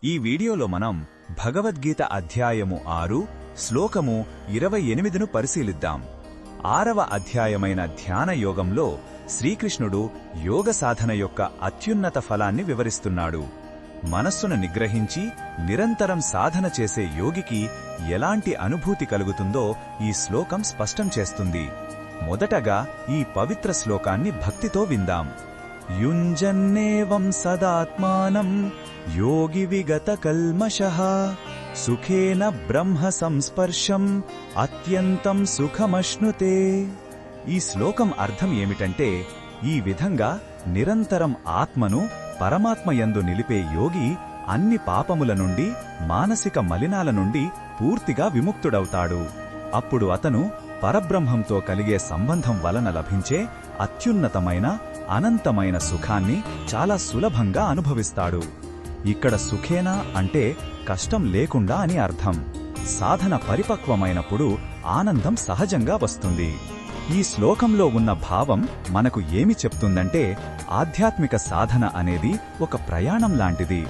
ఈ వీడియోలో మనం భగవద్గీత అధ్యాయము 6 శ్లోకము 28ను పరిశీలిద్దాం. 6వ అధ్యాయమైన ధ్యాన యోగంలో శ్రీకృష్ణుడు యోగ సాధన యొక్క అత్యున్నత ఫలాన్ని వివరిస్తున్నాడు. మనస్సును నిగ్రహించి నిరంతరం సాధన చేసే యోగికి ఎలాంటి అనుభూతి కలుగుతుందో ఈ శ్లోకం స్పష్టం చేస్తుంది. మొదటగా ఈ పవిత్ర శ్లోకాన్ని భక్తితో విందాం. యుంజన్నేవం సదాత్మానం యోగి విగత కల్మషః సుఖేన బ్రహ్మ సంస్పర్శం అత్యంతం సుఖమశ్నుతే. ఈ శ్లోకం అర్థం ఏమిటంటే, ఈ విధంగా నిరంతరం ఆత్మను పరమాత్మయందు నిలిపే యోగి అన్ని పాపముల నుండి, మానసిక మలినాల నుండి పూర్తిగా విముక్తుడవుతాడు. అప్పుడు అతను పరబ్రహ్మంతో కలిగే సంబంధం వలన లభించే అత్యున్నతమైన అనంతమైన సుఖాన్ని చాలా సులభంగా అనుభవిస్తాడు. ఇక్కడ సుఖేనా అంటే కష్టం లేకుండా అని అర్థం. సాధన పరిపక్వమైనప్పుడు ఆనందం సహజంగా వస్తుంది. ఈ శ్లోకంలో ఉన్న భావం మనకు ఏమి చెప్తుందంటే, ఆధ్యాత్మిక సాధన అనేది ఒక ప్రయాణం లాంటిది.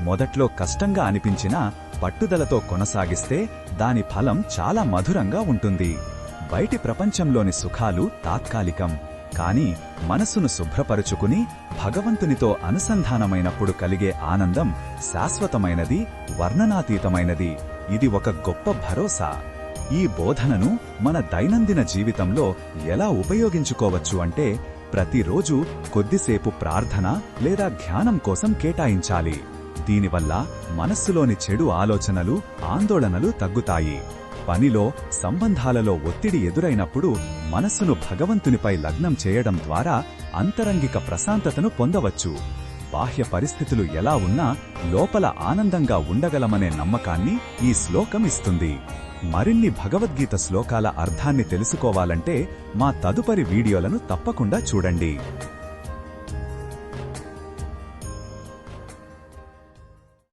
మొదట్లో కష్టంగా అనిపించినా పట్టుదలతో కొనసాగిస్తే దాని ఫలం చాలా మధురంగా ఉంటుంది. బయటి ప్రపంచంలోని సుఖాలు తాత్కాలికం, కాని మనసును శుభ్రపరుచుకుని భగవంతునితో అనుసంధానమైనప్పుడు కలిగే ఆనందం శాశ్వతమైనది, వర్ణనాతీతమైనది. ఇది ఒక గొప్ప భరోసా. ఈ బోధనను మన దైనందిన జీవితంలో ఎలా ఉపయోగించుకోవచ్చు అంటే, ప్రతిరోజు కొద్దిసేపు ప్రార్థన లేదా ధ్యానం కోసం కేటాయించాలి. దీనివల్ల మనస్సులోని చెడు ఆలోచనలు, ఆందోళనలు తగ్గుతాయి. పనిలో, సంబంధాలలో ఒత్తిడి ఎదురైనప్పుడు మనస్సును భగవంతునిపై లగ్నం చేయడం ద్వారా అంతరంగిక ప్రశాంతతను పొందవచ్చు. బాహ్య పరిస్థితులు ఎలా ఉన్నా లోపల ఆనందంగా ఉండగలమనే నమ్మకాన్ని ఈ శ్లోకం ఇస్తుంది. మరిన్ని భగవద్గీత శ్లోకాల అర్థాన్ని తెలుసుకోవాలంటే మా తదుపరి వీడియోలను తప్పకుండా చూడండి.